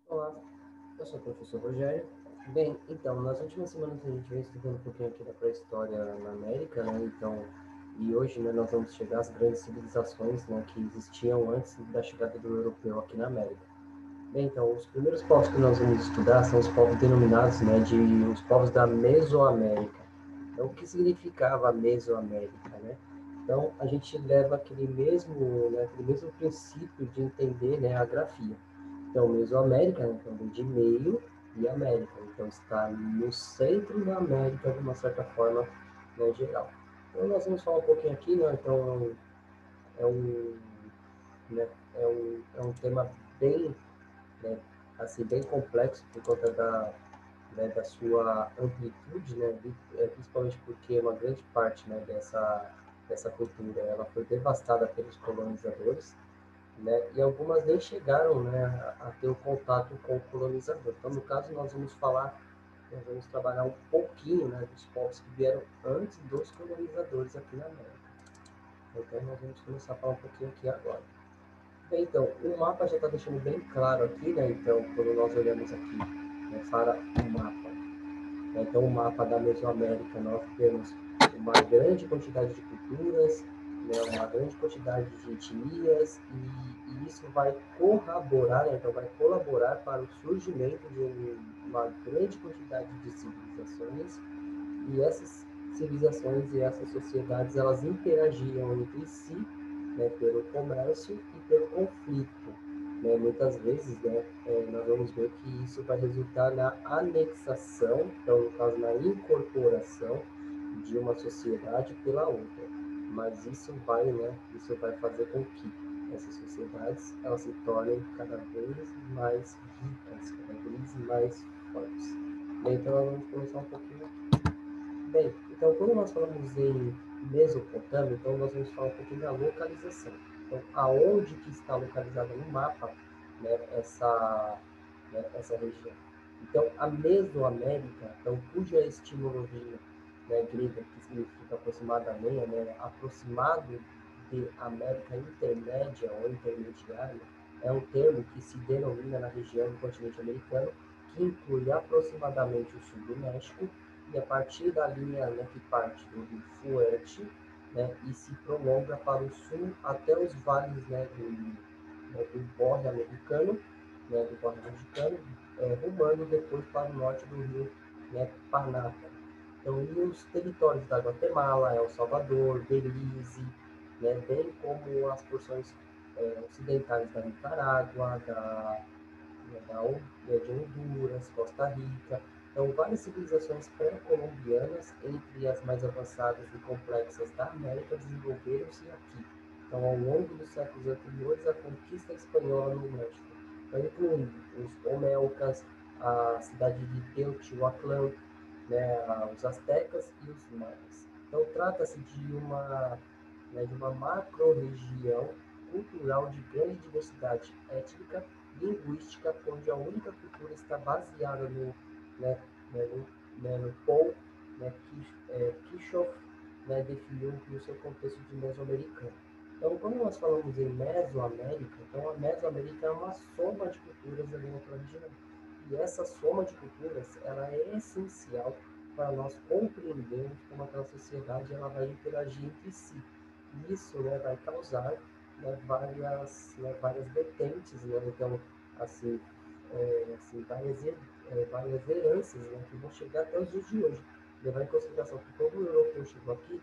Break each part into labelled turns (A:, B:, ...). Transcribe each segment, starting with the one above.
A: Olá, eu sou o professor Rogério. Bem, então, nas últimas semanas a gente vem estudando um pouquinho aqui da pré-história na América, né? Então, e hoje, né, nós vamos chegar às grandes civilizações, né, que existiam antes da chegada do europeu aqui na América. Bem, então, os primeiros povos que nós vamos estudar são os povos denominados, né, de os povos da Mesoamérica. Então, o que significava a Mesoamérica, né? Então, a gente leva aquele mesmo princípio de entender, né, a grafia. Então, Mesoamérica, né, então, vem de meio e América. Então, está no centro da América, de uma certa forma, né, geral. Então, nós vamos falar um pouquinho aqui, né? Então, é um, né, é um tema bem, né, assim, bem complexo por conta da sua amplitude, né, principalmente porque uma grande parte, né, dessa cultura ela foi devastada pelos colonizadores, né, e algumas nem chegaram, né, a ter o contato com o colonizador. Então, no caso, nós vamos trabalhar um pouquinho, né, dos povos que vieram antes dos colonizadores aqui na América. Então, nós vamos começar a falar um pouquinho aqui agora. Bem, então, o mapa já está deixando bem claro aqui, né, então, quando nós olhamos aqui, né, para o mapa, né, então, o mapa da Mesoamérica, nós temos uma grande quantidade de culturas, né, uma grande quantidade de etnias, e isso vai corroborar, né, então vai colaborar para o surgimento de uma grande quantidade de civilizações, e essas civilizações e essas sociedades, elas interagiam entre si, né, pelo comércio e pelo conflito. Né? Muitas vezes, né, nós vamos ver que isso vai resultar na anexação, então, no caso, na incorporação de uma sociedade pela outra. Mas isso vai fazer com que essas sociedades elas se tornem cada vez mais ricas, cada vez mais fortes. Então, nós vamos começar um pouquinho. Bem, então quando nós falamos em Mesopotâmia, então nós vamos falar um pouquinho da localização. Então, aonde que está localizada no mapa, né, essa região? Então, a Mesoamérica, então, cuja etimologia, né, grega, que significa aproximadamente, né, aproximado de América Intermédia ou intermediária, é um termo que se denomina na região do continente americano, que inclui aproximadamente o sul do México, e a partir da linha, né, que parte do rio Fuerte, né, e se prolonga para o sul até os vales, né, do Borne Americano, rumando depois para o norte do rio, né, Panaca. Então, e os territórios da Guatemala, El Salvador, Belize, né, bem como as porções ocidentais da Nicarágua, de Honduras, Costa Rica. Então, várias civilizações pré-colombianas, entre as mais avançadas e complexas da América, desenvolveram-se aqui. Então, ao longo dos séculos anteriores à conquista espanhola no México, então, incluindo os Olmecas, a cidade de Teotihuacan, né, os astecas e os maias. Então, trata-se de uma macro-região cultural de grande diversidade étnica, linguística, onde a única cultura está baseada né, no Paul, né, Kirchhoff, né, definiu no seu contexto de mesoamericano. Então, quando nós falamos em Mesoamérica, então a Mesoamérica é uma soma de culturas ali naquela região. E essa soma de culturas, ela é essencial para nós compreendermos como aquela sociedade ela vai interagir entre si. E isso, né, vai causar, várias vertentes, né, então, assim, várias heranças, né, que vão chegar até os dias de hoje. Levar em consideração que quando o europeu chegou aqui,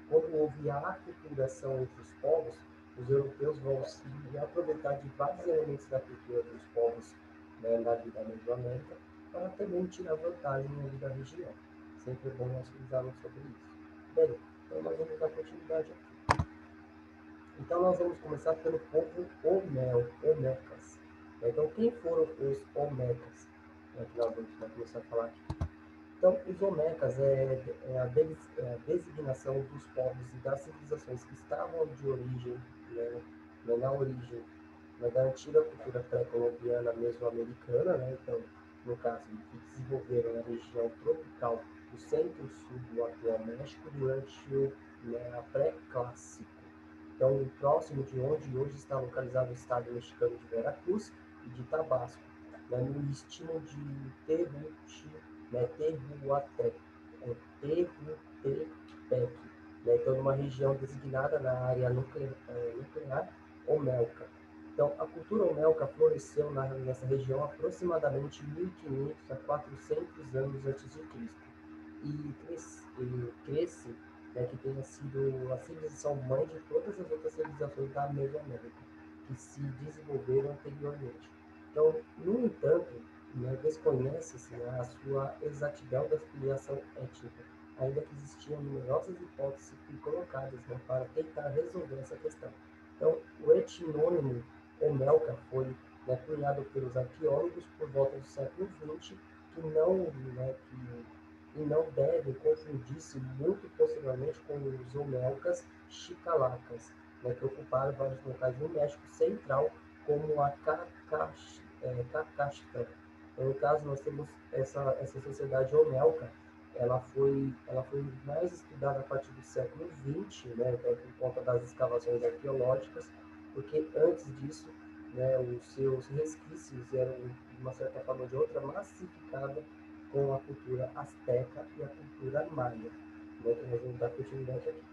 A: quando houve a aculturação entre os povos, os europeus vão se aproveitar de vários elementos da cultura dos povos, né, da Mesoamérica, para também tirar vantagem ali da região. Sempre é bom nós frisarmos sobre isso. Bem, então nós vamos dar continuidade aqui. Então nós vamos começar pelo povo Olmecas. Então quem foram os Olmecas? Que nós vamos começar a falar aqui. Então os Olmecas é a designação dos povos e das civilizações que estavam de origem, né, na origem, né, da antiga cultura pré-colombiana mesoamericana, né, então no caso que desenvolveram na região tropical do centro-sul do atual México durante a pré-clássico. Então, próximo de onde hoje está localizado o estado mexicano de Veracruz e de Tabasco. né, no istmo de Tehuti, né, Tehuantepec, Tehuantepec, né, então numa região designada na área nuclear Olmeca. Então, a cultura Olmeca floresceu nessa região aproximadamente 1500 a 400 anos antes de Cristo e cresce, né, que tenha sido a civilização mãe de todas as outras civilizações da Mesoamérica que se desenvolveram anteriormente. Então, no entanto, né, desconhece-se, né, a sua exatidão da filiação étnica, ainda que existiam numerosas hipóteses colocadas, né, para tentar resolver essa questão. Então, o etnônimo Omelca foi, né, cunhado pelos arqueólogos por volta do século XX, que não, né, e não deve confundir-se muito posteriormente com os Olmecas chicalacas, né, que ocuparam vários locais no México Central, como a Cacaxtã. Então, no caso, nós temos essa sociedade Olmeca, ela foi mais estudada a partir do século XX, né, por conta das escavações arqueológicas, porque antes disso, né, os seus resquícios eram, de uma certa forma ou de outra, massificados com a cultura asteca e a cultura maia, né, que nós vamos dar continuidade aqui.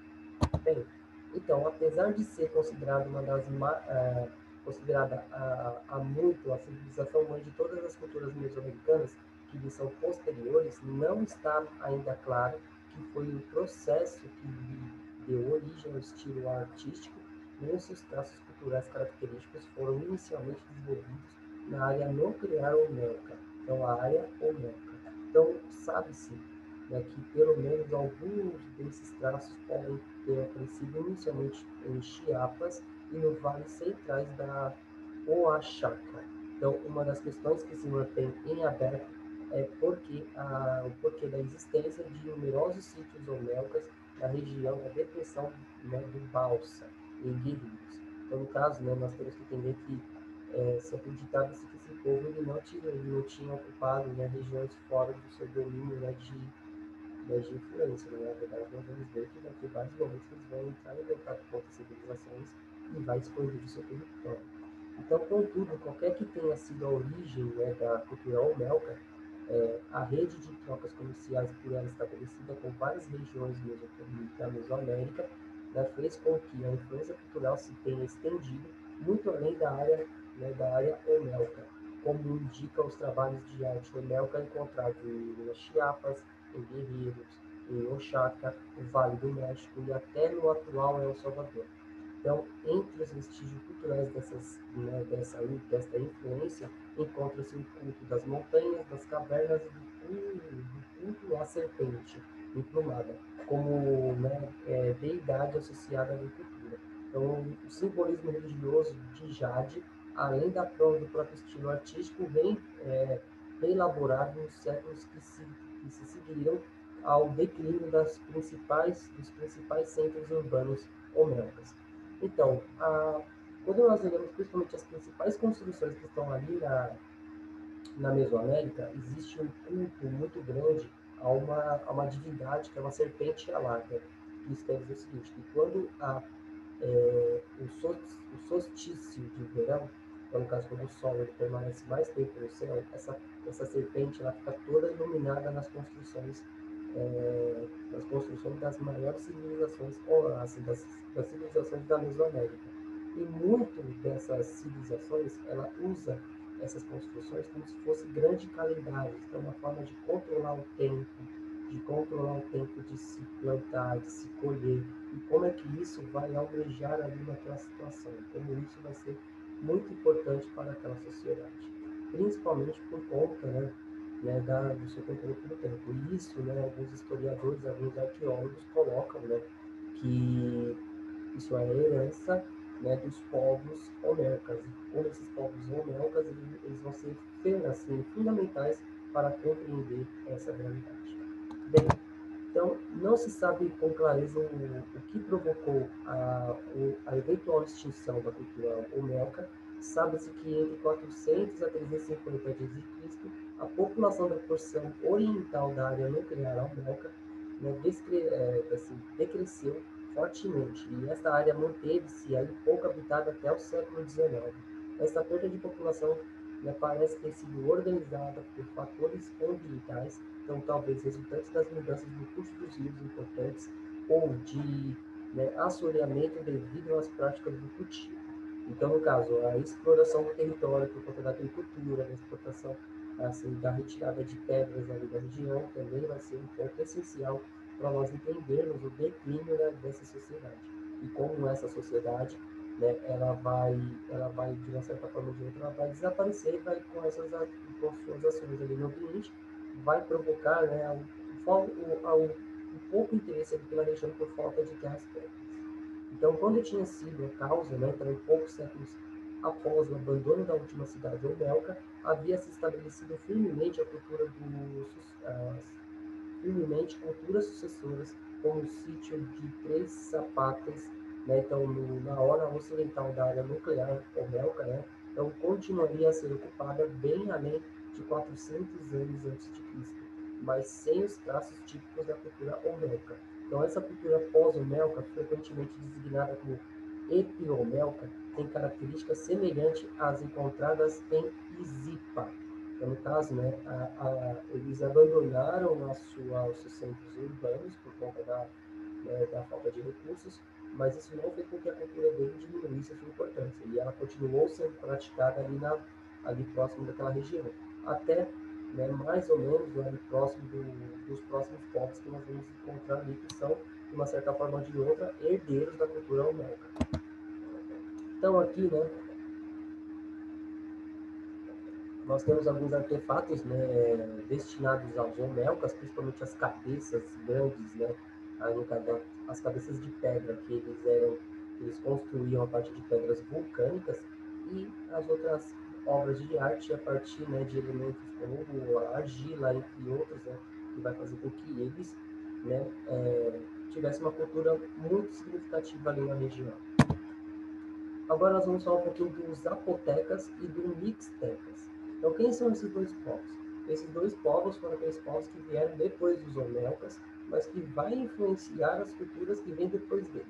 A: Bem, então, apesar de ser considerada uma das considerada há muito a civilização mãe de todas as culturas mesoamericanas que lhe são posteriores, não está ainda claro que foi o processo que lhe deu origem ao estilo artístico, nem os seus traços culturais característicos foram inicialmente desenvolvidos na área nuclear olmeca, então a área olmeca. Então, sabe-se, né, que pelo menos alguns desses traços podem ter aparecido inicialmente em Chiapas e no vale centrais da Oaxaca. Então, uma das questões que se mantém em aberto é o porquê da existência de numerosos sítios olmecas na região da depressão, né, do Balsa, em Guerreiros. Então, no caso, né, nós temos que entender que se acreditava-se que esse povo ele não tinha ocupado, né, regiões fora do seu domínio, né, de influência, né? Na verdade, nós vamos ver que vai ter vários momentos que eles vão entrar em contato com outras civilizações e vai expandir o seu território. Então, contudo, qualquer que tenha sido a origem, né, da cultura olmeca, a rede de trocas comerciais por ela estabelecida com várias regiões da Mesoamérica, né, fez com que a influência cultural se tenha estendido muito além da área olmeca, como indicam os trabalhos de arte olmeca encontrados em Minas Chiapas, em Guerreiros, em Oaxaca, no Vale do México e até no atual El Salvador. Então, entre os vestígios culturais desta influência, encontra-se o culto das montanhas, das cavernas e do culto à serpente emplumada, como, né, deidade associada à agricultura. Então, o simbolismo religioso de Jade, além do próprio estilo artístico, vem reelaborado nos séculos que se seguiram ao declínio dos principais centros urbanos olmecas. Então, quando nós olhamos principalmente as principais construções que estão ali na Mesoamérica, existe um culto muito grande a uma divindade que é uma serpente alada. Isso quer dizer o seguinte, que quando o solstício de verão, então, no caso quando o Sol ele permanece mais tempo no céu, essa serpente ela fica toda iluminada nas construções das maiores civilizações, ou assim, das civilizações da Mesoamérica. E muito dessas civilizações, ela usa essas construções como se fossem grandes calendários, então uma forma de controlar o tempo de se plantar, de se colher, e como é que isso vai almejar ali naquela situação, como isso vai ser muito importante para aquela sociedade, principalmente por conta, do seu controle pelo tempo. E isso, né, alguns historiadores, alguns arqueólogos colocam, né, que isso é a herança, né, dos povos olmecas. E como esses povos olmecas, eles vão ser assim, fundamentais para compreender essa realidade. Bem, então, não se sabe com clareza o que provocou a eventual extinção da cultura olmeca. Sabe-se que entre 400 a 350 a.C., a população da porção oriental da área nuclear olmeca, né, decresceu fortemente, e esta área manteve-se aí pouco habitada até o século XIX. Essa perda de população né, parece ter sido organizada por fatores ambientais, então talvez resultantes das mudanças no curso dos rios importantes ou de, né, assoreamento devido às práticas do cultivo. Então, no caso, a exploração do território por conta da agricultura, da exportação, assim, da retirada de pedras ali da região, também vai ser um ponto essencial para nós entendermos o declínio, né, dessa sociedade. E como essa sociedade, né, ela vai, de uma certa forma ou de outra, ela vai desaparecer, vai com suas ações ali no ambiente, vai provocar, né, um pouco interesse ali pela região por falta de terras próprias. Então, quando tinha sido a causa, né, então, poucos séculos após o abandono da última cidade olmeca, havia se estabelecido firmemente a cultura firmemente culturas sucessoras, como o sítio de Três Sapatas, né, então na hora ocidental da área nuclear olmeca, né, então continuaria a ser ocupada bem além de 400 anos antes de Cristo, mas sem os traços típicos da cultura olmeca. Então essa cultura pós-olmeca, frequentemente designada como epiomelca, tem características semelhantes às encontradas em Isipa. Então, no caso, né, eles abandonaram os seus centros urbanos por conta da falta de recursos, mas isso não fez com que a cultura dele diminuísse a sua importância, e ela continuou sendo praticada ali próximo daquela região, até, né, mais ou menos ali próximo dos próximos povos que nós vamos encontrar ali, que são, de uma certa forma ou de outra, herdeiros da cultura olmeca. Então, aqui, né, nós temos alguns artefatos, né, destinados aos olmecas, principalmente as cabeças grandes, né, aí no caso, as cabeças de pedra que eles construíam a partir de pedras vulcânicas, e as outras obras de arte a partir, né, de elementos como a argila, entre outros, né, que vai fazer com que eles, né, tivessem uma cultura muito significativa ali na região. Agora nós vamos falar um pouquinho dos zapotecas e dos mixtecas. Então, quem são esses dois povos? Esses dois povos foram aqueles povos que vieram depois dos olmecas, mas que vai influenciar as culturas que vêm depois deles.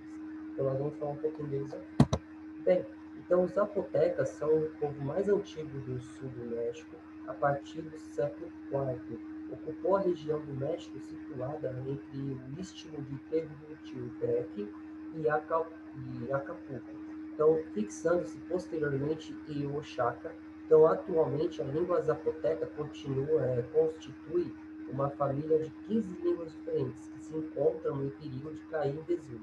A: Então, nós vamos falar um pouquinho deles aqui. Bem, então os zapotecas são o povo mais antigo do sul do México, a partir do século IV. Ocupou a região do México situada entre o istmo de Tehuantepec e Acapulco. Então, fixando-se posteriormente em Oaxaca. Então, atualmente, a língua zapoteca constitui uma família de 15 línguas diferentes que se encontram em perigo de cair em desuso.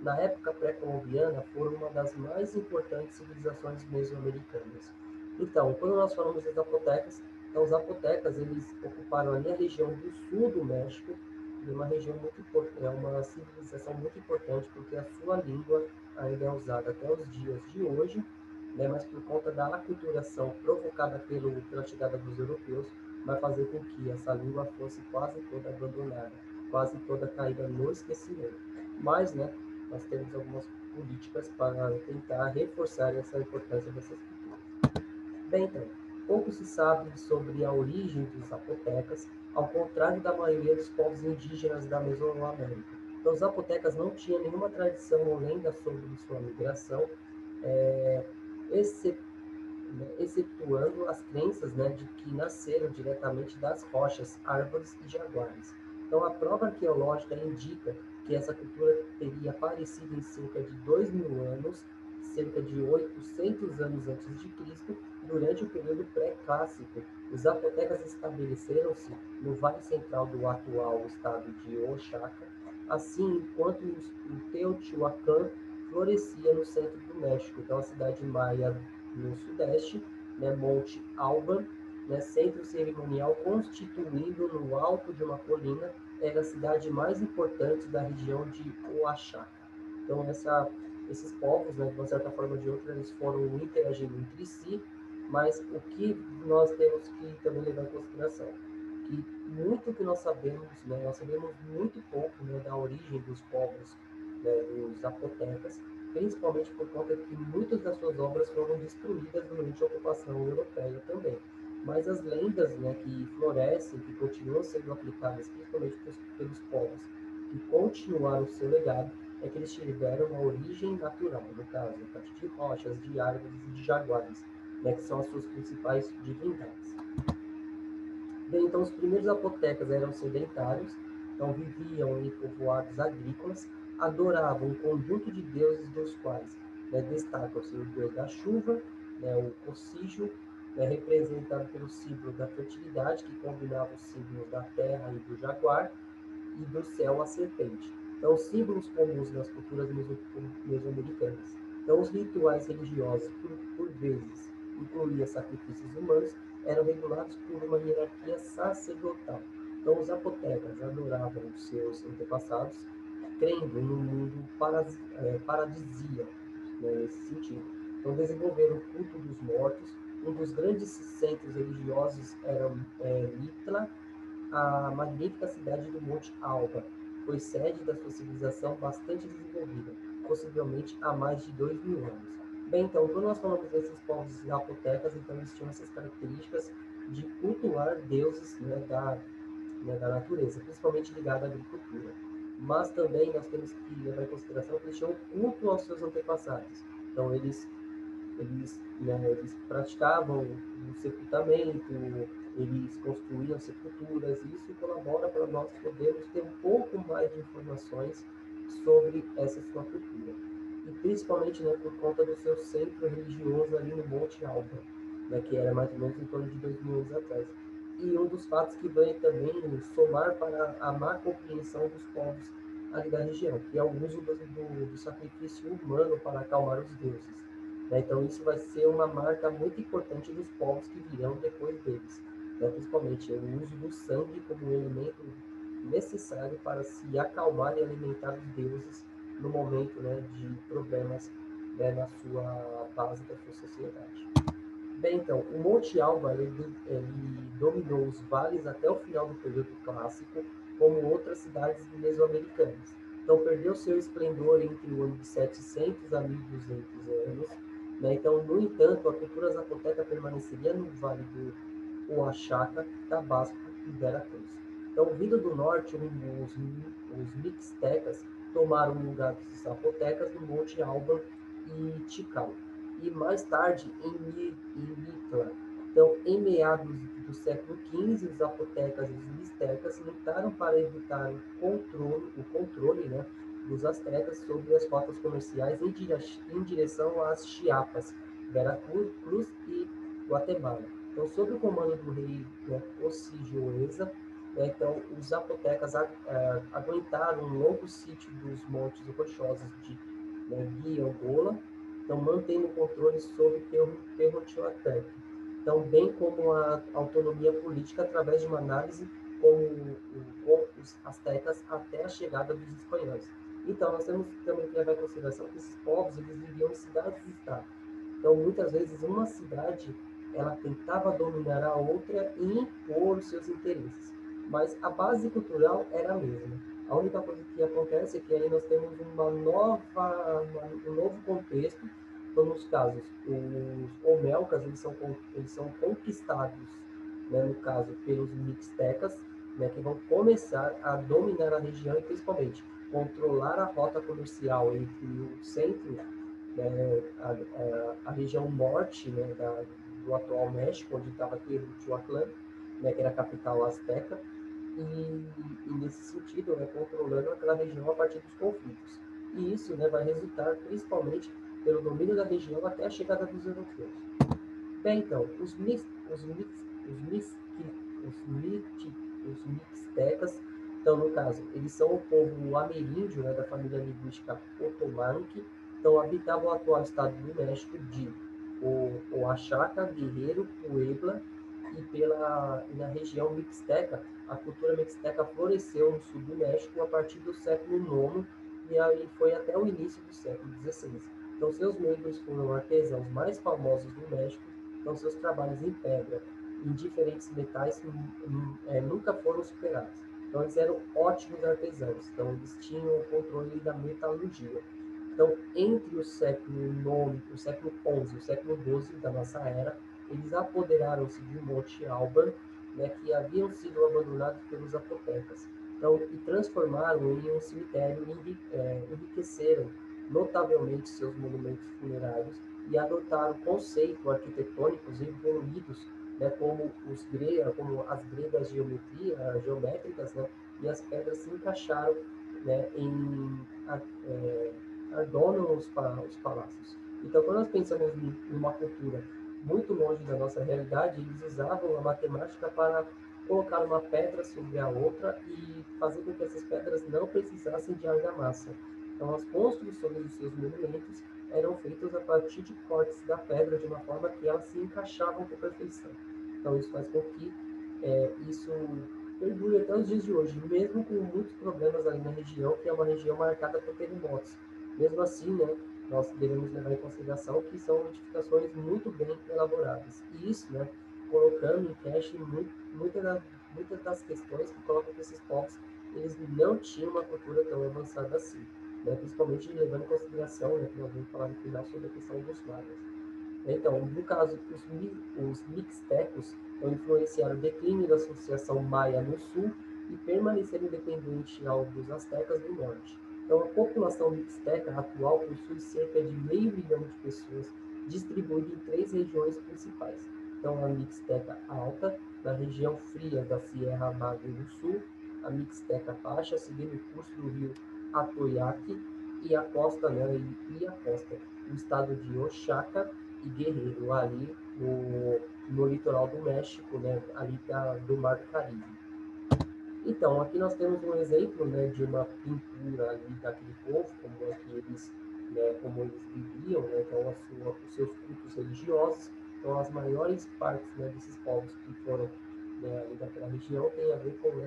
A: Na época pré-colombiana, foram uma das mais importantes civilizações mesoamericanas. Então, quando nós falamos das zapotecas, então os zapotecas eles ocuparam ali a região do sul do México, e uma região muito importante, é uma civilização muito importante porque a sua língua ainda é usada até os dias de hoje, né, mas por conta da aculturação provocada pela chegada dos europeus, vai fazer com que essa língua fosse quase toda abandonada, quase toda caída no esquecimento. Mas, né, nós temos algumas políticas para tentar reforçar essa importância dessas culturas. Bem, então, pouco se sabe sobre a origem dos zapotecas, ao contrário da maioria dos povos indígenas da Mesoamérica. Então, os zapotecas não tinham nenhuma tradição ou lenda sobre sua migração, é, excetuando as crenças, né, de que nasceram diretamente das rochas, árvores e jaguares. Então, a prova arqueológica indica que essa cultura teria aparecido em cerca de 2.000 anos, cerca de 800 anos antes de Cristo, durante o período pré-clássico. Os zapotecas estabeleceram-se no vale central do atual estado de Oaxaca, assim enquanto o Teotihuacan florescia no centro do México. Então, a cidade maia no sudeste, né, Monte Alban, né, centro cerimonial constituído no alto de uma colina, era a cidade mais importante da região de Oaxaca. Então, esses povos, né, de uma certa forma ou de outra, eles foram interagindo entre si, mas o que nós temos que também levar em consideração, que muito que nós sabemos, né, nós sabemos muito pouco, né, da origem dos povos, né, dos zapotecas, principalmente por conta que muitas das suas obras foram destruídas durante a ocupação europeia também. Mas as lendas, né, que florescem, que continuam sendo aplicadas principalmente pelos povos que continuaram o seu legado, é que eles tiveram uma origem natural, no caso, a partir de rochas, de árvores e de jaguares. né, que são as suas principais divindades. Bem, então, os primeiros apotecas eram sedentários, então viviam em povoados agrícolas, adoravam um conjunto de deuses dos quais, né, destacam-se o deus da chuva, né, o Cocígio, né, representado pelo símbolo da fertilidade, que combinava os símbolos da terra e do jaguar, e do céu a serpente. Então, símbolos comuns nas culturas mesoamericanas. Então, os rituais religiosos, por vezes, incluíam sacrifícios humanos, eram regulados por uma hierarquia sacerdotal. Então, os zapotecas adoravam os seus antepassados, crendo no mundo paradisíaco, né, nesse sentido. Então, desenvolveram o culto dos mortos. Um dos grandes centros religiosos era Mitla, a magnífica cidade do Monte Alba. Foi sede da sua civilização bastante desenvolvida, possivelmente há mais de 2.000 anos. Bem, então, quando nós falamos desses povos zapotecas, então eles tinham essas características de cultuar deuses, da natureza, principalmente ligado à agricultura. Mas também nós temos que levar em consideração que eles tinham culto aos seus antepassados. Então, eles praticavam o sepultamento, eles construíam sepulturas, e isso colabora para nós podermos ter um pouco mais de informações sobre essa sua cultura. E principalmente, né, por conta do seu centro religioso ali no Monte Alba, né, que era mais ou menos em torno de 2.000 anos atrás. E um dos fatos que vem também somar para a má compreensão dos povos ali da região, que é o uso do sacrifício humano para acalmar os deuses, né? Então, isso vai ser uma marca muito importante dos povos que virão depois deles, né? Principalmente o uso do sangue como um elemento necessário para se acalmar e alimentar os deuses no momento, né, de problemas, né, na sua base da sua sociedade. Bem, então, o Monte Alba ele dominou os vales até o final do período clássico, como outras cidades mesoamericanas. Então, perdeu seu esplendor entre o ano de 700 a 1.200 anos. Né? Então, no entanto, a cultura zapoteca permaneceria no Vale do Oaxaca, Tabasco e Veracruz. Então, vindo do norte, os mixtecas tomaram o lugar dos zapotecas no Monte Alba e Tikal e mais tarde em Mitla. Então, em meados do século XV, os zapotecas e os mixtecas lutaram para evitar o controle, né, dos astecas sobre as rotas comerciais em direção às Chiapas, Veracruz e Guatemala. Então, sob o comando do rei, né, Ocigioesa, né, então, os zapotecas aguentaram um longo sítio dos montes rochosos de, né, Guiangola, então mantendo o controle sobre Teotihuacan. Então, bem como a autonomia política através de uma análise com os astecas até a chegada dos espanhóis. Então, nós temos também que levar em consideração que esses povos eles viviam em cidades-estado. Então, muitas vezes, uma cidade ela tentava dominar a outra e impor os seus interesses, mas a base cultural era a mesma. A única coisa que acontece é que aí nós temos um novo contexto. Então, nos casos, os Olmecas, eles são conquistados, né, no caso, pelos Mixtecas, né, que vão começar a dominar a região e, principalmente, controlar a rota comercial entre o centro, né, a região norte, né, do atual México, onde estava Teotihuacan, né, que era a capital azteca, e nesse sentido, né, controlando aquela região a partir dos conflitos. E isso, né, vai resultar principalmente pelo domínio da região até a chegada dos europeus. Bem, então, os mixtecas, então, no caso, eles são o povo ameríndio, né, da família linguística Otomanque, então habitavam o atual estado do México de Oaxaca, Guerreiro, Puebla, e na região mixteca, a cultura mixteca floresceu no sul do México a partir do século IX e aí foi até o início do século XVI. Então, seus membros foram artesãos mais famosos do México, então seus trabalhos em pedra, em diferentes metais, nunca foram superados. Então, eles eram ótimos artesãos, então eles tinham o controle da metalurgia. Então, entre o século IX, o século XI e o século XII da nossa era, eles apoderaram-se de Monte Alban, né, que haviam sido abandonados pelos zapotecas. Então, e transformaram em um cemitério, enriqueceram notavelmente seus monumentos funerários e adotaram conceitos arquitetônicos evoluídos, né, como as gregas geométricas, né, e as pedras se encaixaram, né, adornam os palácios. Então, quando nós pensamos em uma cultura muito longe da nossa realidade, eles usavam a matemática para colocar uma pedra sobre a outra e fazer com que essas pedras não precisassem de argamassa. Então, as construções dos seus monumentos eram feitas a partir de cortes da pedra de uma forma que elas se encaixavam com perfeição. Então, isso faz com que isso perdure até os dias de hoje, mesmo com muitos problemas ali na região, que é uma região marcada por terremotos. Mesmo assim, né, nós devemos levar em consideração que são edificações muito bem elaboradas. E isso, né, colocando em cash muitas das questões que colocam que esses povos eles não tinham uma cultura tão avançada assim, né, principalmente levando em consideração, né, que nós vamos falar no final sobre a questão dos magos. Então, no caso, os mixtecos influenciaram o declínio da associação maia no sul e permaneceram independentes dos astecas do norte. Então, a população mixteca atual possui cerca de 500.000 de pessoas, distribuídas em 3 regiões principais. Então, a mixteca alta, na região fria da Sierra Madre do Sul, a mixteca baixa, seguindo o curso do rio Atoyaque, e a costa, né, e a costa, o estado de Oaxaca e Guerreiro, ali no litoral do México, né, ali do Mar do Caribe. Então, aqui nós temos um exemplo, né, de uma pintura ali daquele povo, como eles viviam, né, então os seus cultos religiosos. Então, as maiores partes, né, desses povos que foram, né, ali daquela região tem a ver com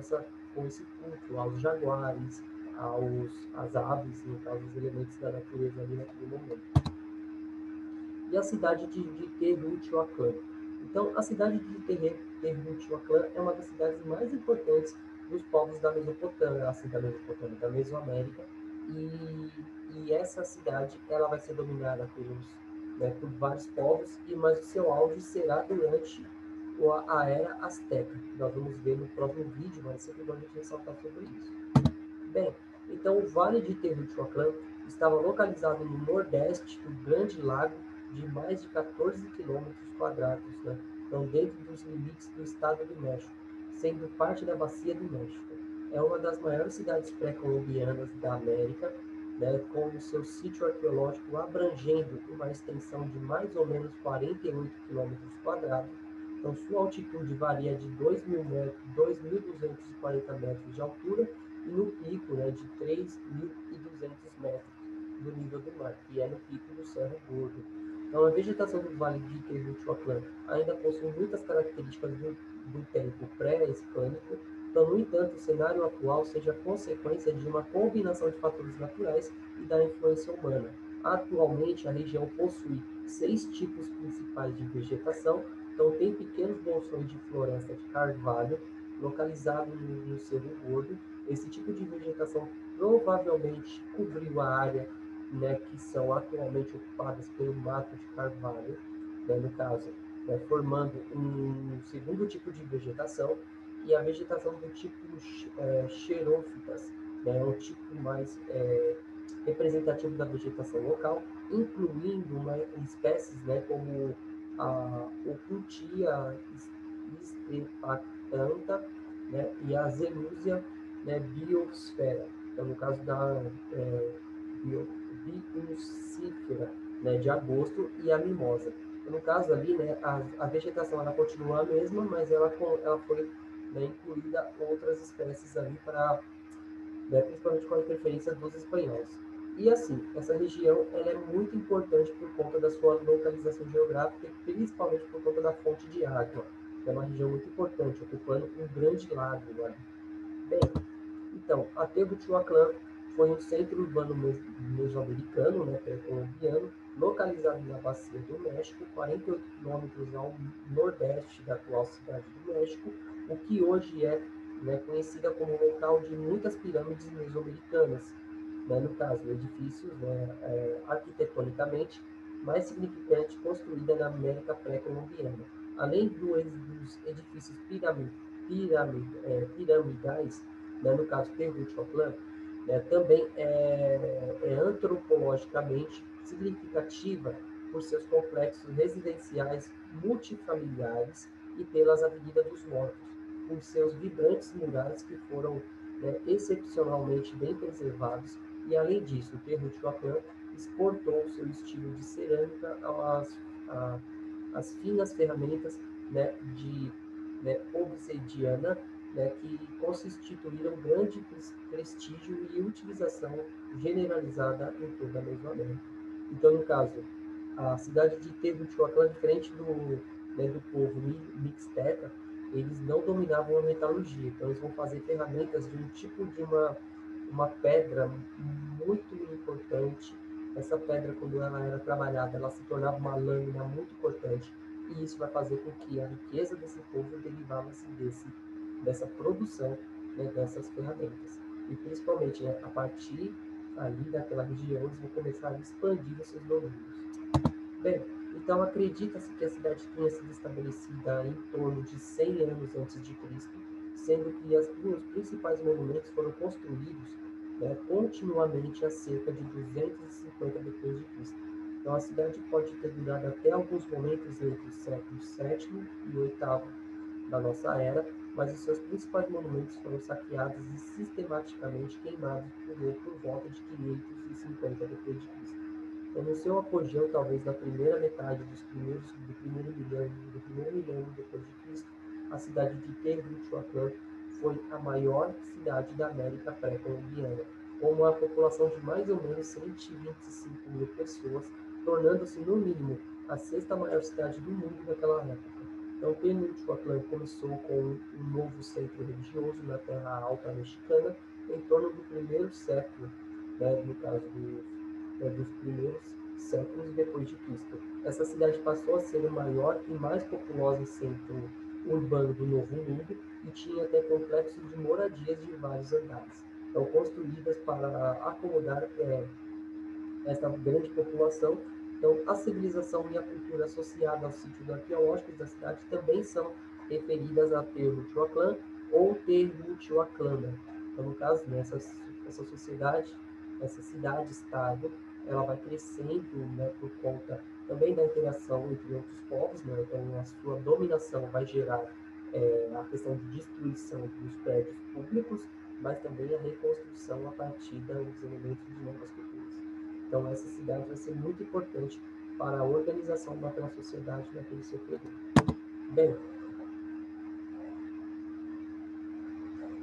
A: esse culto aos jaguares, às aves, no caso, os elementos da natureza ali naquele momento. E a cidade de Tehuantepec. Então, a cidade de Tehuantepec é uma das cidades mais importantes dos povos da Mesopotâmia, assim, da Mesoamérica, e essa cidade ela vai ser dominada por vários povos, mas o seu auge será durante a era Azteca. Nós vamos ver no próximo vídeo, mas sempre vamos ressaltar sobre isso. Bem, então o Vale de Tehuantepec estava localizado no nordeste do Grande Lago de mais de 14 quilômetros quadrados, né? Então, dentro dos limites do Estado do México, sendo parte da Bacia do México. É uma das maiores cidades pré-colombianas da América, né, com o seu sítio arqueológico abrangendo uma extensão de mais ou menos 48 quilômetros quadrados. Então, sua altitude varia de 2.240 metros de altura e no pico, né, de 3.200 metros do nível do mar, que é no pico do Cerro Gordo. Então, a vegetação do Vale de Tehuantepec ainda possui muitas características do tempo pré-hispânico. Então, no entanto, o cenário atual seja consequência de uma combinação de fatores naturais e da influência humana. Atualmente, a região possui 6 tipos principais de vegetação. Então, tem pequenos bolsões de floresta de carvalho localizado no Cerro Gordo. Esse tipo de vegetação provavelmente cobriu a área, né, que são atualmente ocupadas pelo mato de carvalho, né, no caso, né, formando um segundo tipo de vegetação, e a vegetação do tipo xerófitas, né, é um tipo mais representativo da vegetação local, incluindo espécies, né, como a Opuntia estepacantha, né, e a Zenusia, né, biosfera. Então, no caso da biucífera, né, de agosto, e a mimosa. Então, no caso ali, né, a vegetação ela continua a mesma, mas ela foi, né, incluída outras espécies ali para, né, principalmente com a interferência dos espanhóis. E assim, essa região ela é muito importante por conta da sua localização geográfica e principalmente por conta da fonte de água. É uma região muito importante, ocupando um grande lago ali. Bem, então, a Teotihuacan foi um centro urbano mesoamericano, né, pré-colombiano, localizado na Bacia do México, 48 quilômetros ao nordeste da atual cidade do México, o que hoje é, né, conhecida como local de muitas pirâmides mesoamericanas, né, no caso, edifícios, né, arquitetonicamente mais significantes construída na América pré-colombiana. Além dos edifícios piramidais, né, no caso Teotihuacan, né, também é antropologicamente significativa por seus complexos residenciais multifamiliares e pelas Avenidas dos Mortos, por seus vibrantes murais que foram, né, excepcionalmente bem preservados, e além disso, o Teotihuacan exportou seu estilo de cerâmica às finas ferramentas, né, de, né, obsidiana, né, que constituíram grande prestígio e utilização generalizada em toda a Mesoamérica. Então, no caso, a cidade de Teotihuacan, diferente do povo mixteca, eles não dominavam a metalurgia, então eles vão fazer ferramentas de um tipo de uma pedra muito importante. Essa pedra, quando ela era trabalhada, ela se tornava uma lâmina muito cortante, e isso vai fazer com que a riqueza desse povo derivava-se dessa produção, né, dessas ferramentas. E principalmente, né, a partir ali daquela região, eles vão começar a expandir os seus domínios. Bem, então acredita-se que a cidade tenha sido estabelecida em torno de 100 anos antes de Cristo, sendo que os principais monumentos foram construídos, né, continuamente há cerca de 250 depois de Cristo. Então a cidade pode ter durado até alguns momentos entre o século VII e VIII da nossa era, mas os seus principais monumentos foram saqueados e sistematicamente queimados por volta de 550 depois de Cristo. Então, no seu apogeu, talvez na primeira metade do primeiro milênio depois de Cristo, a cidade de Teotihuacan foi a maior cidade da América pré-colombiana, com uma população de mais ou menos 125 mil pessoas, tornando-se, no mínimo, a sexta maior cidade do mundo naquela época. Então, Teotihuacan começou com um novo centro religioso na Terra Alta Mexicana, em torno do primeiro século, né, no caso dos primeiros séculos depois de Cristo. Essa cidade passou a ser o maior e mais populoso centro urbano do Novo Mundo e tinha até complexos de moradias de vários andares, então construídas para acomodar essa grande população. Então, a civilização e a cultura associada aos sítios arqueológicos da cidade também são referidas a Teotihuacan ou Teotihuacana. Então, no caso, né, essa sociedade, essa cidade-estado, ela vai crescendo, né, por conta também da interação entre outros povos, né? Então, a sua dominação vai gerar a questão de destruição dos prédios públicos, mas também a reconstrução a partir dos elementos de novas culturas. Então, essa cidade vai ser muito importante para a organização daquela sociedade naquele seu período. Bem,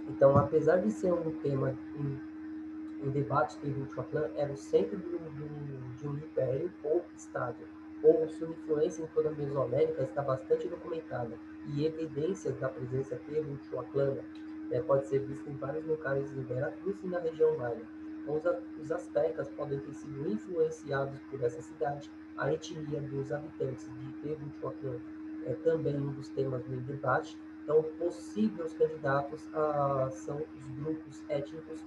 A: então, apesar de ser um tema em debate, Teotihuacan era o centro de um império ou estado, ou sua influência em toda a Mesoamérica está bastante documentada, e evidências da presença teotihuacana pode ser vista em vários locais em Veracruz e na região Maia. Então, os astecas podem ter sido influenciados por essa cidade. A etnia dos habitantes de Teotihuacan é também um dos temas do debate. Então, possíveis candidatos são os grupos étnicos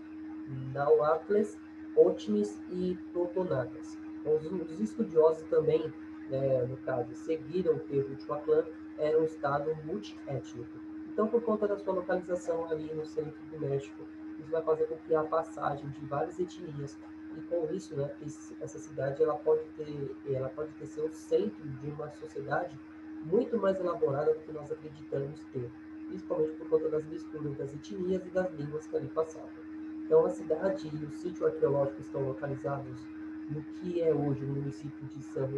A: Nahuatles, Otnis e Totonacas. Então, os estudiosos também, né, no caso, seguiram o Teotihuacan, era um estado multiétnico. Então, por conta da sua localização ali no centro do México, isso vai fazer com que a passagem de várias etnias, e com isso, né, essa cidade ela pode ter ser o centro de uma sociedade muito mais elaborada do que nós acreditamos ter, principalmente por conta das misturas das etnias e das línguas que ali passavam. Então, a cidade e o sítio arqueológico estão localizados no que é hoje o município de San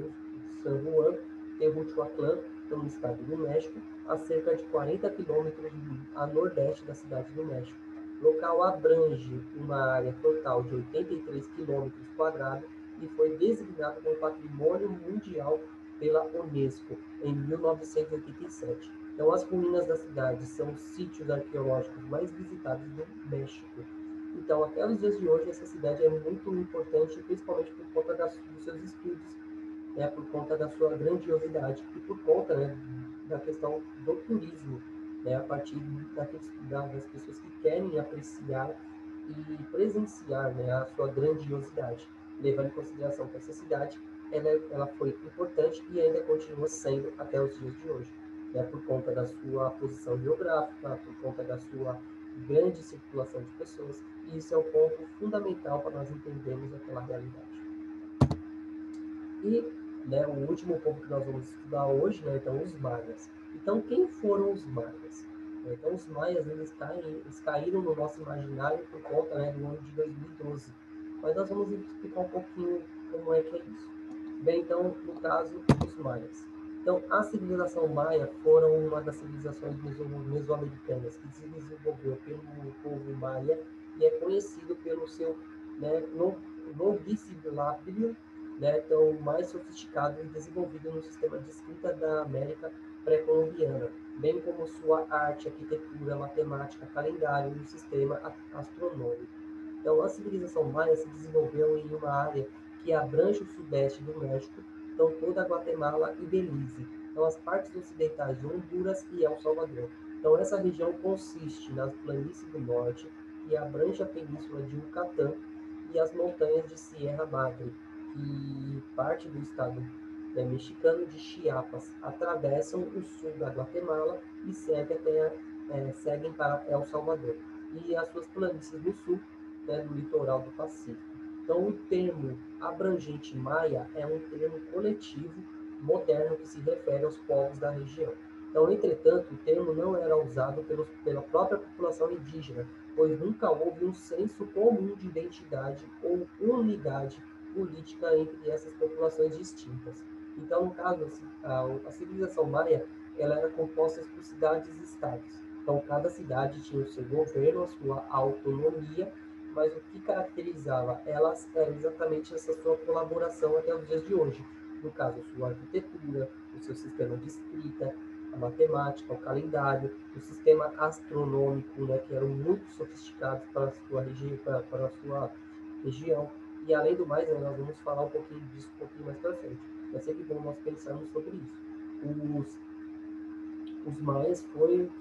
A: Juan, Teotihuacan, no estado do México, a cerca de 40 quilômetros a nordeste da cidade do México. O local abrange uma área total de 83 quilômetros quadrados e foi designado como Patrimônio Mundial pela Unesco em 1987. Então, as ruínas da cidade são os sítios arqueológicos mais visitados do México. Então, até os dias de hoje, essa cidade é muito importante, principalmente por conta dos seus estudos, né, por conta da sua grandiosidade e por conta, né, da questão do turismo, né, a partir das pessoas que querem apreciar e presenciar, né, a sua grandiosidade, levando em consideração que essa cidade ela foi importante e ainda continua sendo até os dias de hoje, né, por conta da sua posição geográfica, por conta da sua grande circulação de pessoas, e isso é um ponto fundamental para nós entendermos aquela realidade. E, né, o último povo que nós vamos estudar hoje, né, então os maias. Então, quem foram os maias? Então, os maias, eles caíram no nosso imaginário por conta, né, do ano de 2012. Mas nós vamos explicar um pouquinho como é que é isso. Bem, então, no caso, os maias. Então, a civilização maia foram uma das civilizações mesoamericanas que se desenvolveu pelo povo maia e é conhecido pelo seu, né, longuíssimo lábio, né, então mais sofisticado e desenvolvido no sistema de escrita da América pré-colombiana, bem como sua arte, arquitetura, matemática, calendário e o sistema astronômico. Então, a civilização maia se desenvolveu em uma área que abrange o sudeste do México, então toda a Guatemala e Belize, então as partes ocidentais de Honduras e El Salvador. Então, essa região consiste nas planícies do norte, que abrange a península de Yucatán e as montanhas de Sierra Madre, que parte do estado mexicano de Chiapas, atravessam o sul da Guatemala e seguem para El Salvador e as suas planícies do sul, né, do litoral do Pacífico. Então, o termo abrangente maia é um termo coletivo moderno que se refere aos povos da região. Então, entretanto, o termo não era usado pela própria população indígena, pois nunca houve um senso comum de identidade ou unidade política entre essas populações distintas. Então, no caso, a civilização maia ela era composta por cidades e estados. Então, cada cidade tinha o seu governo, a sua autonomia, mas o que caracterizava elas era exatamente essa sua colaboração até os dias de hoje. No caso, a sua arquitetura, o seu sistema de escrita, a matemática, o calendário, o sistema astronômico, né, que eram muito sofisticados para a sua região. E além do mais, né, nós vamos falar um pouquinho disso um pouquinho mais para frente. É sempre bom nós pensarmos sobre isso. Os maias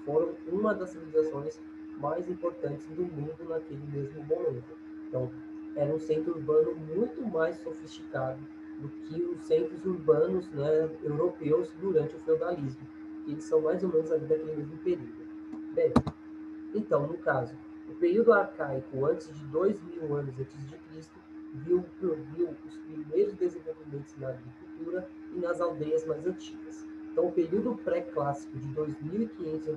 A: foram uma das civilizações mais importantes do mundo naquele mesmo momento. Então, era um centro urbano muito mais sofisticado do que os centros urbanos, né, europeus durante o feudalismo. Eles são mais ou menos ali daquele mesmo período. Bem, então, no caso, o período arcaico antes de 2000 anos antes de Cristo viu os primeiros desenvolvimentos na agricultura e nas aldeias mais antigas. Então, o período pré-clássico de 2500 a.C.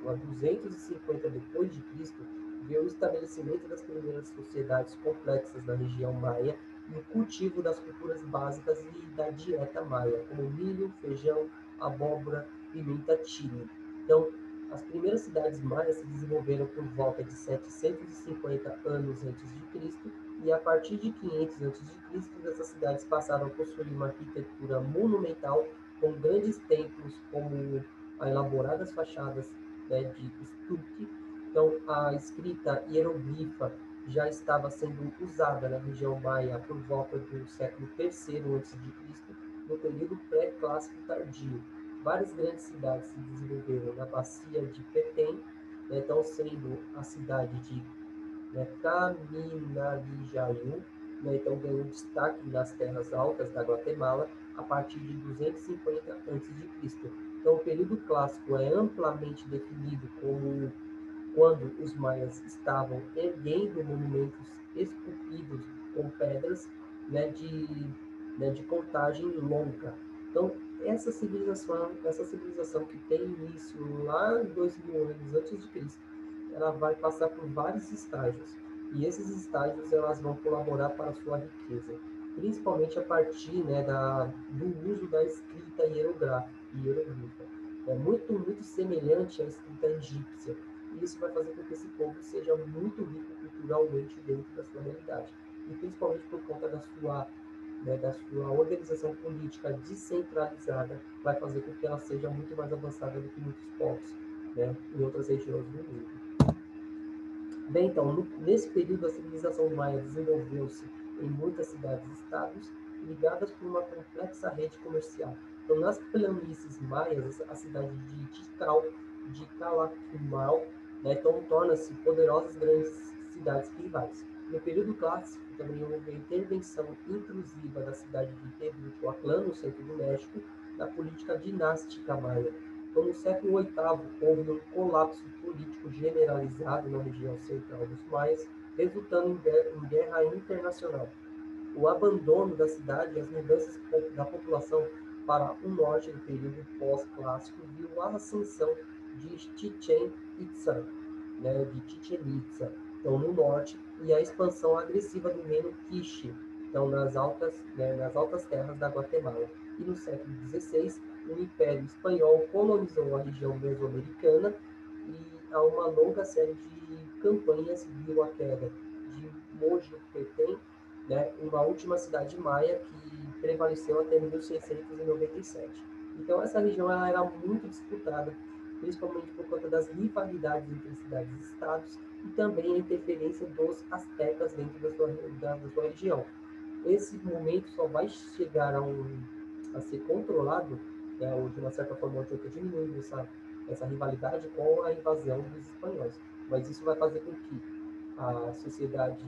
A: a 250 depois de Cristo viu o estabelecimento das primeiras sociedades complexas na região maia e o cultivo das culturas básicas e da dieta maia, como milho, feijão, abóbora, pimenta, chile. Então, as primeiras cidades maias se desenvolveram por volta de 750 anos antes de Cristo e a partir de 500 antes de Cristo essas cidades passaram a possuir uma arquitetura monumental com grandes templos como elaboradas fachadas, né, de estuque. Então, a escrita hieroglifa já estava sendo usada na região maia por volta do século III antes de Cristo, no período pré-clássico tardio. Várias grandes cidades se desenvolveram na bacia de Petém, né, então sendo a cidade de, né, Caminarijaú, né, então ganhou destaque nas terras altas da Guatemala a partir de 250 a.C. Então o período clássico é amplamente definido como quando os maias estavam erguendo monumentos esculpidos com pedras, né, de contagem longa. Então, essa civilização que tem início lá em 2000 anos antes de Cristo, ela vai passar por vários estágios. E esses estágios elas vão colaborar para a sua riqueza, principalmente a partir, né, do uso da escrita hieroglifa. É muito semelhante à escrita egípcia. E isso vai fazer com que esse povo seja muito rico culturalmente dentro da sua realidade. E principalmente por conta da sua organização política descentralizada, vai fazer com que ela seja muito mais avançada do que muitos povos, né, em outras regiões do mundo. Bem, então, nesse período, a civilização maia desenvolveu-se em muitas cidades e estados, ligadas por uma complexa rede comercial. Então, nas planícies maias, a cidade de Calakmul, né, então, torna-se poderosas grandes cidades rivais. No período clássico, também houve a intervenção intrusiva da cidade de Teotihuacan, no centro do México, na política dinástica maia. Então, no século VIII, houve um colapso político generalizado na região central dos maias, resultando em guerra internacional. o abandono da cidade e as mudanças da população para o norte do período pós-clássico viu a ascensão de Chichen Itza, né, de Chichen Itza, então no norte, e a expansão agressiva do reino Quiche, então nas altas terras da Guatemala. E no século XVI, o Império Espanhol colonizou a região mesoamericana e a uma longa série de campanhas viu a queda de Mojupetem, né, uma última cidade maia que prevaleceu até 1697. Então essa região ela era muito disputada, principalmente por conta das rivalidades entre cidades e estados e também a interferência dos astecas dentro da sua região. Esse momento só vai chegar a ser controlado, né, ou de uma certa forma, diminuindo essa rivalidade com a invasão dos espanhóis. Mas isso vai fazer com que a sociedade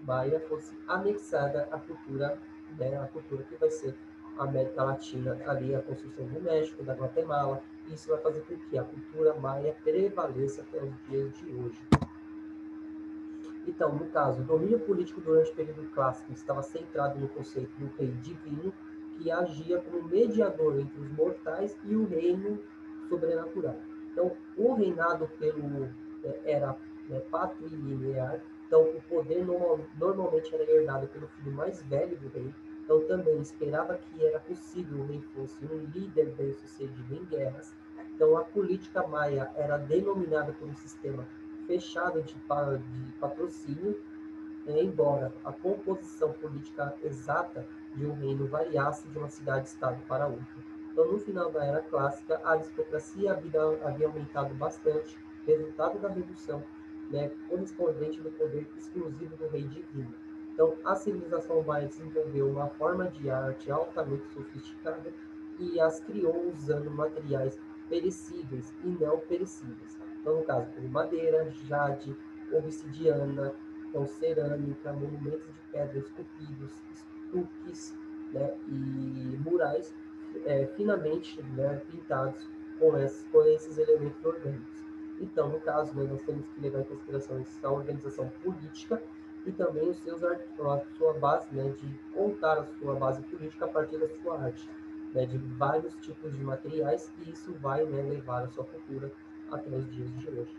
A: maia fosse anexada à cultura, né, a cultura que vai ser a América Latina, ali a construção do México, da Guatemala. Isso vai fazer com que a cultura maia prevaleça até os dias de hoje. Então, no caso, o domínio político durante o período clássico estava centrado no conceito do rei divino, que agia como mediador entre os mortais e o reino sobrenatural. Então, o reinado era patrilinear, então o poder normalmente era herdado pelo filho mais velho do rei, então também esperava que era possível o rei fosse um líder bem-sucedido em guerras. Então, a política maia era denominada por um sistema fechado de patrocínio, embora a composição política exata de um reino variasse de uma cidade-estado para outra. Então, no final da Era Clássica, a aristocracia havia aumentado bastante, resultado da redução, né, correspondente do poder exclusivo do rei divino. Então, a civilização vai desenvolver uma forma de arte altamente sofisticada e as criou usando materiais perecíveis e não perecíveis. Então, no caso, como madeira, jade, obsidiana, então, cerâmica, monumentos de pedra esculpidos, estuques, né, e murais finamente, né, pintados com esses elementos orgânicos. Então, no caso, né, nós temos que levar em consideração a organização política e também a sua base, né, de contar a sua base política a partir da sua arte, né, de vários tipos de materiais, e isso vai, né, levar a sua cultura até os dias de hoje.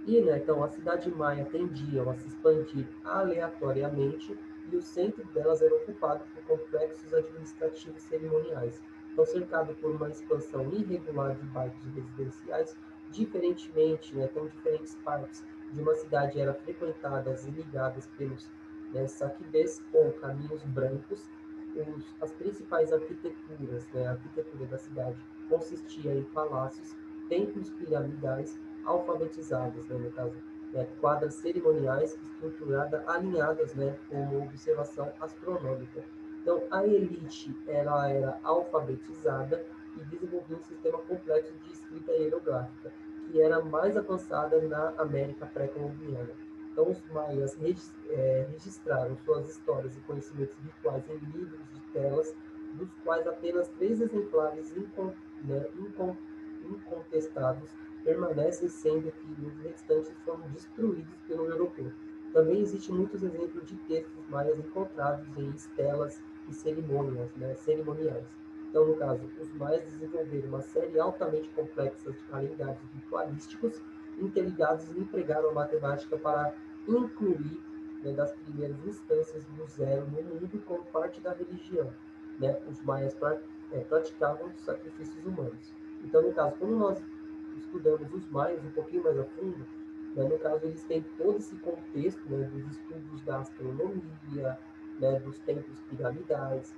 A: E, né, então, a cidade maia tendiam a se expandir aleatoriamente e o centro delas era ocupado por complexos administrativos cerimoniais. Então, cercado por uma expansão irregular de bairros residenciais, diferentemente, né, então, diferentes partes de uma cidade eram frequentadas e ligadas pelos, né, saquebês ou caminhos brancos. As principais arquiteturas, né, a arquitetura da cidade consistia em palácios, templos piramidais, alfabetizadas, né, no caso, né, quadras cerimoniais estruturadas, alinhadas, né, com observação astronômica. Então, a elite ela era alfabetizada e desenvolveu um sistema complexo de escrita hierográfica, que era mais avançada na América pré-colombiana. Então, os maias registraram suas histórias e conhecimentos rituais em livros de telas, dos quais apenas 3 exemplares incontestados permanecem, sendo que os restantes foram destruídos pelo europeu. Também existem muitos exemplos de textos maias encontrados em estelas e cerimônias, né, cerimoniais. Então, no caso, os maias desenvolveram uma série altamente complexa de calendários ritualísticos interligados e empregaram a matemática para incluir, né, das primeiras instâncias do zero no mundo como parte da religião. Né? Os maias praticavam sacrifícios humanos. Então, no caso, quando nós estudamos os maias um pouquinho mais a fundo, né, no caso, eles têm todo esse contexto, né, dos estudos da astronomia, né, dos templos piramidais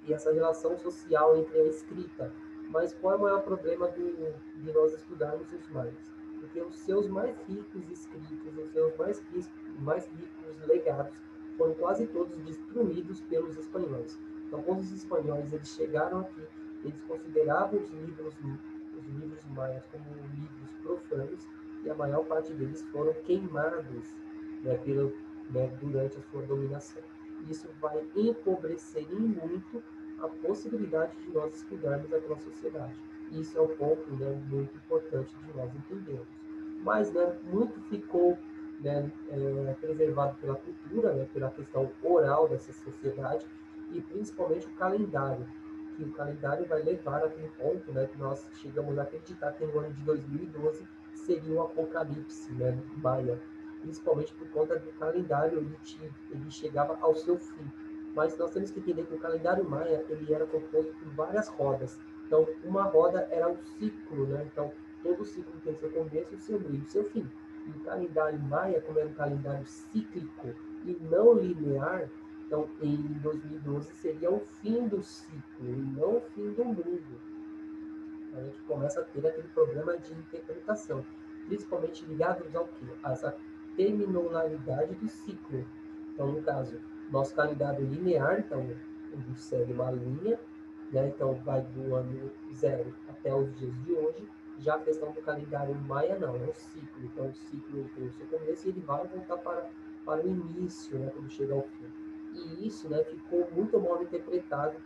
A: e essa relação social entre a escrita. Mas qual é o maior problema de nós estudarmos os maias? Porque os seus mais ricos escritos, os seus mais ricos legados foram quase todos destruídos pelos espanhóis. Então, quando os espanhóis eles chegaram aqui, eles consideravam os livros maias como livros profanos e a maior parte deles foram queimados, né, durante a sua dominação. Isso vai empobrecer em muito a possibilidade de nós estudarmos aquela sociedade. Isso é um ponto, né, muito importante de nós entendermos. Mas, né, muito ficou né, preservado pela cultura, né, pela questão oral dessa sociedade, e principalmente o calendário, que o calendário vai levar aquele ponto, né, que nós chegamos a acreditar que no ano de 2012 seria o apocalipse, né, maia, principalmente por conta do calendário, ele chegava ao seu fim. Mas nós temos que entender que o calendário maia ele era composto por várias rodas. Então, uma roda era um ciclo, né? Então, todo ciclo tem seu começo, o seu meio e o seu fim. E o calendário maia, como era um calendário cíclico e não linear, então em 2012 seria o fim do ciclo e não o fim do mundo. A gente começa a ter aquele problema de interpretação, principalmente ligados ao que? A essa terminalidade do ciclo. Então, no caso, nosso calendário linear, então, ele segue uma linha, né? Então, vai do ano zero até os dias de hoje. Já a questão do calendário maia, não, é um ciclo. Então, o ciclo tem o seu começo e ele vai voltar para o início, né? Quando chega ao fim. E isso, né, ficou muito mal interpretado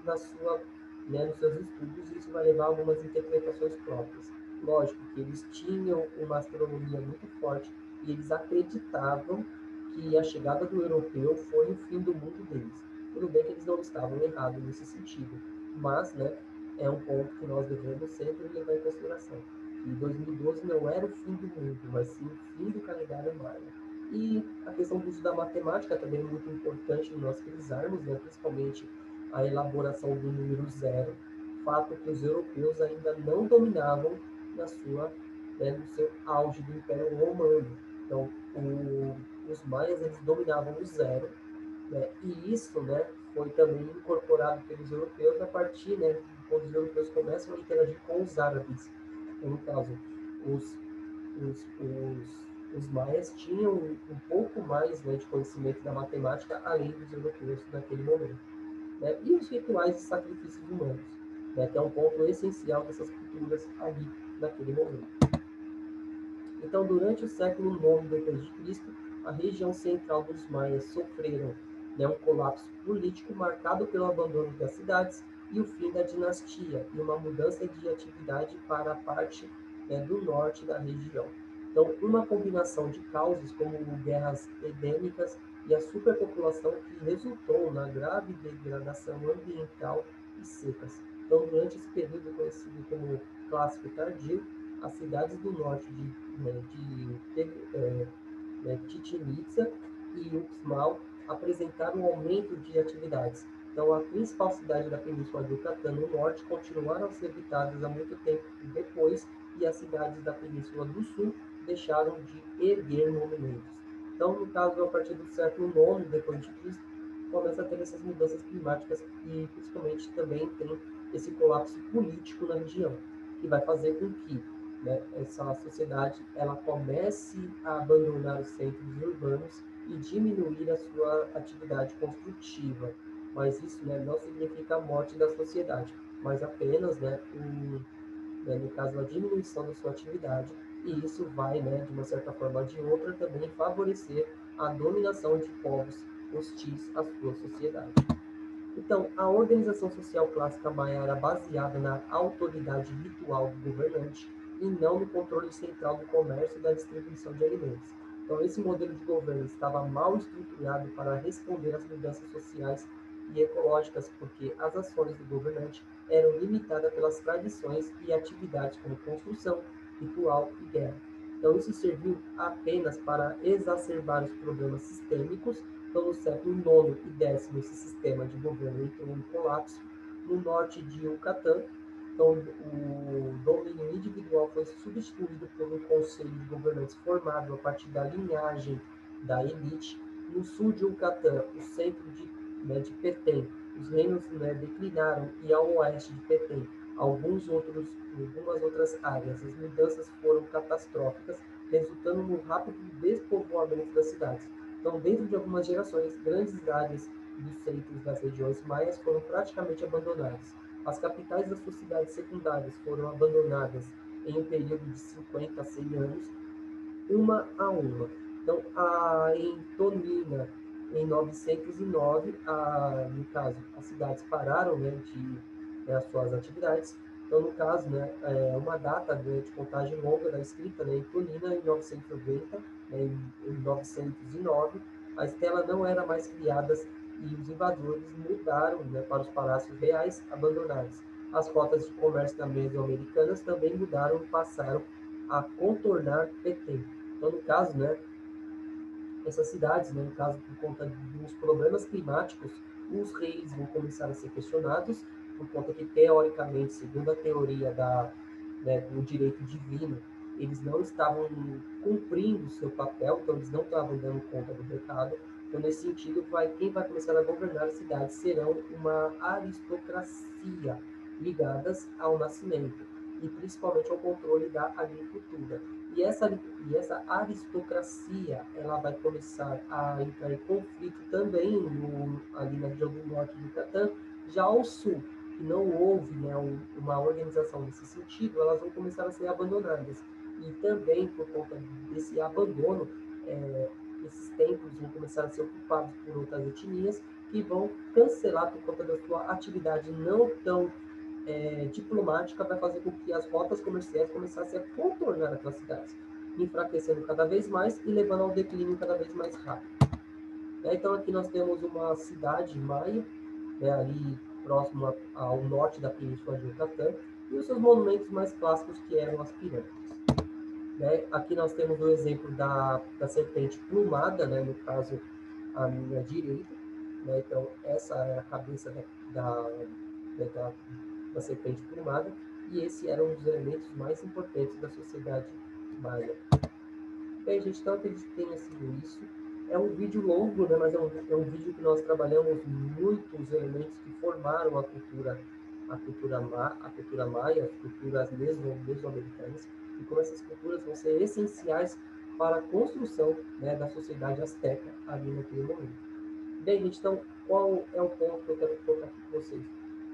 A: na sua, né, nos seus estudos, e isso vai levar a algumas interpretações próprias. Lógico que eles tinham uma astronomia muito forte e eles acreditavam que a chegada do europeu foi o fim do mundo deles. Tudo bem que eles não estavam errados nesse sentido, mas, né, é um ponto que nós devemos sempre levar em consideração. Que 2012 não era o fim do mundo, mas sim o fim do calendário maia. E a questão do uso da matemática também é muito importante nós frisarmos, né, principalmente a elaboração do número zero, fato que os europeus ainda não dominavam na sua, né, no seu auge do Império Romano. Então, os maias eles dominavam o zero, né, e isso, né, foi também incorporado pelos europeus a partir, né, de quando os europeus começam a interagir com os árabes. Então, no caso, os, os maias tinham um pouco mais, né, de conhecimento da matemática além dos europeus naquele momento, né? E os rituais de sacrifícios humanos, né, que é um ponto essencial dessas culturas ali naquele momento. Então, durante o século IX d.C., a região central dos maias sofreram, né, um colapso político marcado pelo abandono das cidades e o fim da dinastia e uma mudança de atividade para a parte, né, do norte da região. Então, uma combinação de causas como guerras endêmicas e a superpopulação que resultou na grave degradação ambiental e secas. Então, durante esse período conhecido como Clássico Tardio, as cidades do norte de Chichen Itza e Uxmal apresentaram um aumento de atividades. Então, a principal cidade da Península do Yucatán no norte continuaram a ser habitadas há muito tempo depois, e as cidades da Península do Sul deixaram de erguer monumentos. Então, no caso, a partir do século IX depois de Cristo, começa a ter essas mudanças climáticas e, principalmente, também tem esse colapso político na região, que vai fazer com que, né, essa sociedade ela comece a abandonar os centros urbanos e diminuir a sua atividade construtiva. Mas isso, né, não significa a morte da sociedade, mas apenas, né, no caso, a diminuição da sua atividade, e isso vai, né, de uma certa forma ou de outra, também favorecer a dominação de povos hostis à sua sociedade. Então, a organização social clássica maia era baseada na autoridade ritual do governante e não no controle central do comércio e da distribuição de alimentos. Então, esse modelo de governo estava mal estruturado para responder às mudanças sociais e ecológicas, porque as ações do governante eram limitadas pelas tradições e atividades como construção, ritual e guerra. Então, isso serviu apenas para exacerbar os problemas sistêmicos. Então, no século IX e X, esse sistema de governo entrou em colapso. No norte de Yucatán, então, o domínio individual foi substituído por um conselho de governantes formado a partir da linhagem da elite. No sul de Yucatán, o centro de Petén, os reinos, né, declinaram, e ao oeste de Petén, algumas outras áreas. As mudanças foram catastróficas, resultando no rápido despovoamento das cidades. Então, dentro de algumas gerações, grandes áreas dos centros das regiões maias foram praticamente abandonadas. As capitais das suas cidades secundárias foram abandonadas em um período de 50 a 100 anos, uma a uma. Então, em Tonina, em 909, no caso, as cidades pararam, né, as suas atividades, Então, no caso, né, é uma data, né, de contagem longa da escrita, né, em Colina, em 990, né, em 909, a estela não era mais criada e os invasores mudaram, né, para os palácios reais abandonados. As rotas de comércio da Mesoamericanas também mudaram e passaram a contornar Petém. Então, no caso, né, essas cidades, né, no caso, por conta dos problemas climáticos, os reis vão começar a ser questionados, por conta que, teoricamente, segundo a teoria né, do direito divino, eles não estavam cumprindo o seu papel, então eles não estavam dando conta do recado. Então, nesse sentido, quem vai começar a governar as cidades serão uma aristocracia ligadas ao nascimento e principalmente ao controle da agricultura. E essa aristocracia, ela vai começar a entrar em conflito também ali na região do norte do Yucatán. Já ao sul, que não houve, né, uma organização nesse sentido, elas vão começar a ser abandonadas. E também, por conta desse abandono, é, esses templos vão começar a ser ocupados por outras etnias que vão cancelar por conta da sua atividade não tão diplomática, vai fazer com que as rotas comerciais começassem a contornar aquelas cidades, enfraquecendo cada vez mais e levando ao declínio cada vez mais rápido. Então aqui nós temos uma cidade maia, né, ali próximo ao norte da península de Yucatán, e os seus monumentos mais clássicos, que eram as pirâmides. Aqui nós temos o exemplo da serpente plumada, né, no caso, à minha direita. Então, essa é a cabeça da serpente plumada, e esse era um dos elementos mais importantes da sociedade maia. Bem, gente, então acredito que tenha sido isso. É um vídeo longo, né, mas é um vídeo que nós trabalhamos muitos elementos que formaram a cultura maia, as culturas mesoamericanas, e como essas culturas vão ser essenciais para a construção, né, da sociedade asteca ali naquele momento. Bem, gente, então, qual é o ponto que eu quero colocar aqui com vocês?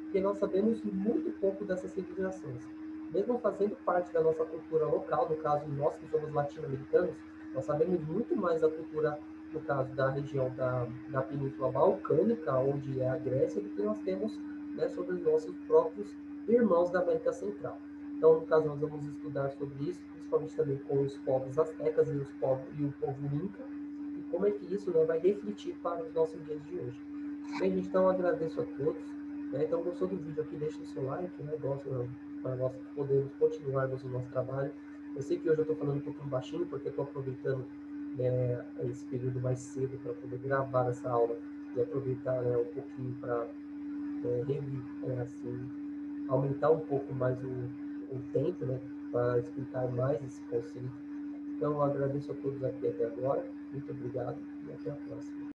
A: Porque nós sabemos muito pouco dessas civilizações. Mesmo fazendo parte da nossa cultura local, no caso, nós que somos latino-americanos, nós sabemos muito mais da cultura, no caso, da região da Península Balcânica, onde é a Grécia, do que nós temos, né, sobre os nossos próprios irmãos da América Central. Então, no caso, nós vamos estudar sobre isso, principalmente também com os povos astecas e o povo inca, e como é que isso, né, vai refletir para os nossos dias de hoje. Bem, gente, então eu agradeço a todos. Então, gostou do vídeo aqui, deixa o seu like, né? Para nós podermos continuarmos o nosso trabalho. Eu sei que hoje eu estou falando um pouquinho baixinho, porque estou aproveitando, né, esse período mais cedo para poder gravar essa aula e aproveitar, né, um pouquinho para assim, aumentar um pouco mais o tempo, né, para explicar mais esse conceito. Então, eu agradeço a todos aqui até agora. Muito obrigado e até a próxima.